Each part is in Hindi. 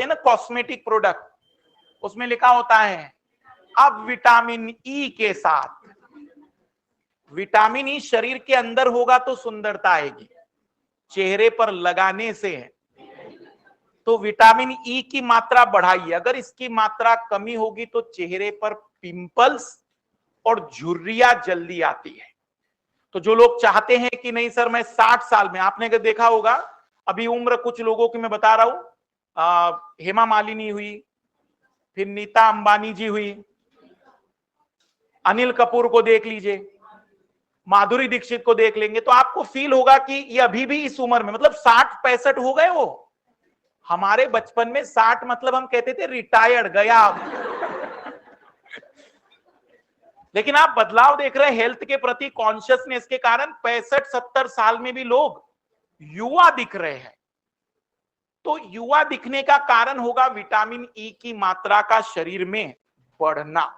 ना कॉस्मेटिक प्रोडक्ट, उसमें लिखा होता है अब विटामिन ई के साथ। विटामिन ई शरीर के अंदर होगा तो सुंदरता आएगी, चेहरे पर लगाने से है। तो विटामिन ई की मात्रा बढ़ाइए, अगर इसकी मात्रा कमी होगी तो चेहरे पर पिंपल्स और झुर्रियां जल्दी आती है। तो जो लोग चाहते हैं कि नहीं सर मैं 60 साल में, आपने अगर देखा होगा अभी उम्र कुछ लोगों की मैं बता रहा हूं, हेमा मालिनी हुई, फिर नीता अंबानी जी हुई, अनिल कपूर को देख लीजिए, माधुरी दीक्षित को देख लेंगे तो आपको फील होगा कि ये अभी भी इस उम्र में, मतलब 60-65 हो गए वो। हमारे बचपन में 60 मतलब हम कहते थे रिटायर्ड गया। लेकिन आप बदलाव देख रहे हैं हेल्थ के प्रति कॉन्शियसनेस के कारण 65-70 साल में भी लोग युवा दिख रहे हैं। तो युवा दिखने का कारण होगा विटामिन ई की मात्रा का शरीर में बढ़ना।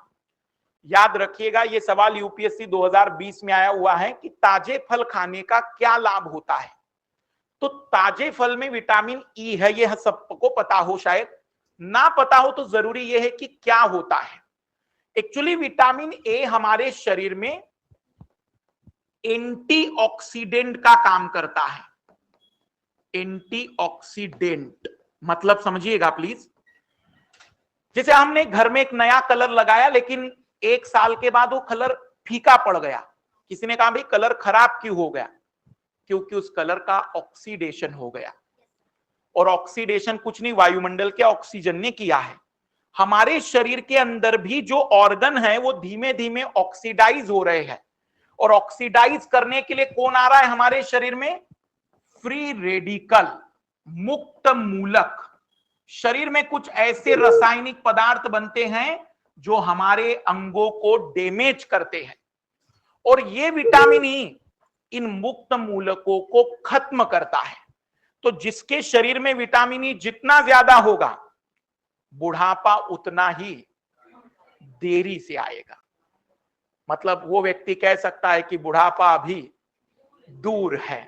याद रखिएगा ये सवाल यूपीएससी 2020 में आया हुआ है कि ताजे फल खाने का क्या लाभ होता है। तो ताजे फल में विटामिन ई है, यह सबको पता हो, शायद ना पता हो तो जरूरी यह है कि क्या होता है। एक्चुअली विटामिन ए हमारे शरीर में एंटीऑक्सीडेंट का काम करता है। एंटीऑक्सीडेंट मतलब समझिएगा प्लीज, जैसे हमने घर में एक नया कलर लगाया लेकिन 1 साल के बाद वो कलर फीका पड़ गया, किसी ने कहा भाई कलर खराब क्यों हो गया, क्योंकि उस कलर का ऑक्सीडेशन हो गया। और ऑक्सीडेशन कुछ नहीं वायुमंडल के ऑक्सीजन ने किया है। हमारे शरीर के अंदर भी जो ऑर्गन है वो धीमे धीमे ऑक्सीडाइज हो रहे हैं, और ऑक्सीडाइज करने के लिए कौन आ रहा है हमारे शरीर में? फ्री रेडिकल, मुक्त मूलक। शरीर में कुछ ऐसे रासायनिक पदार्थ बनते हैं जो हमारे अंगों को डैमेज करते हैं, और ये विटामिन ई इन मुक्त मूलकों को खत्म करता है। तो जिसके शरीर में विटामिन ई जितना ज्यादा होगा बुढ़ापा उतना ही देरी से आएगा। मतलब वो व्यक्ति कह सकता है कि बुढ़ापा अभी दूर है।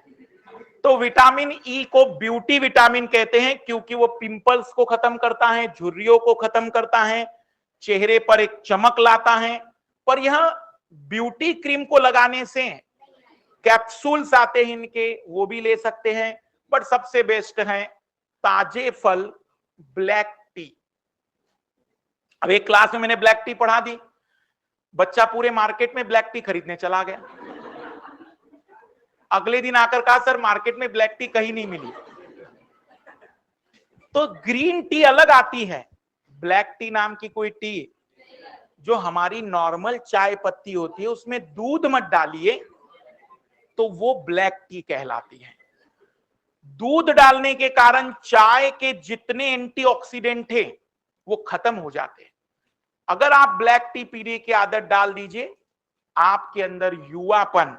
तो विटामिन ई को ब्यूटी विटामिन कहते हैं क्योंकि वो पिंपल्स को खत्म करता है, झुर्रियों को खत्म करता है, चेहरे पर एक चमक लाता है। पर यह ब्यूटी क्रीम को लगाने से कैप्सूल्स आते हैं इनके, वो भी ले सकते हैं, बट सबसे बेस्ट है ताजे फल, ब्लैक टी। अब एक क्लास में मैंने ब्लैक टी पढ़ा दी, बच्चा पूरे मार्केट में ब्लैक टी खरीदने चला गया। अगले दिन आकर कहा सर मार्केट में ब्लैक टी कहीं नहीं मिली। तो ग्रीन टी अलग आती है, ब्लैक टी नाम की कोई टी जो हमारी नॉर्मल चाय पत्ती होती है उसमें दूध मत डालिए तो वो ब्लैक टी कहलाती है। दूध डालने के कारण चाय के जितने एंटीऑक्सीडेंट थे वो खत्म हो जाते हैं। अगर आप ब्लैक टी पीने की आदत डाल दीजिए, आपके अंदर युवापन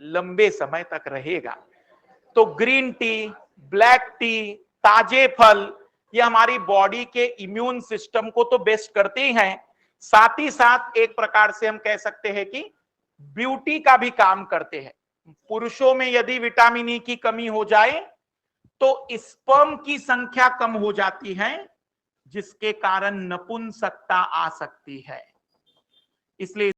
लंबे समय तक रहेगा। तो ग्रीन टी, ब्लैक टी, ताजे फल, ये हमारी बॉडी के इम्यून सिस्टम को तो बेस्ट करते ही हैं, साथ ही साथ एक प्रकार से हम कह सकते हैं कि ब्यूटी का भी काम करते हैं। पुरुषों में यदि विटामिन ई की कमी हो जाए तो स्पर्म की संख्या कम हो जाती है, जिसके कारण नपुंसकता आ सकती है। इसलिए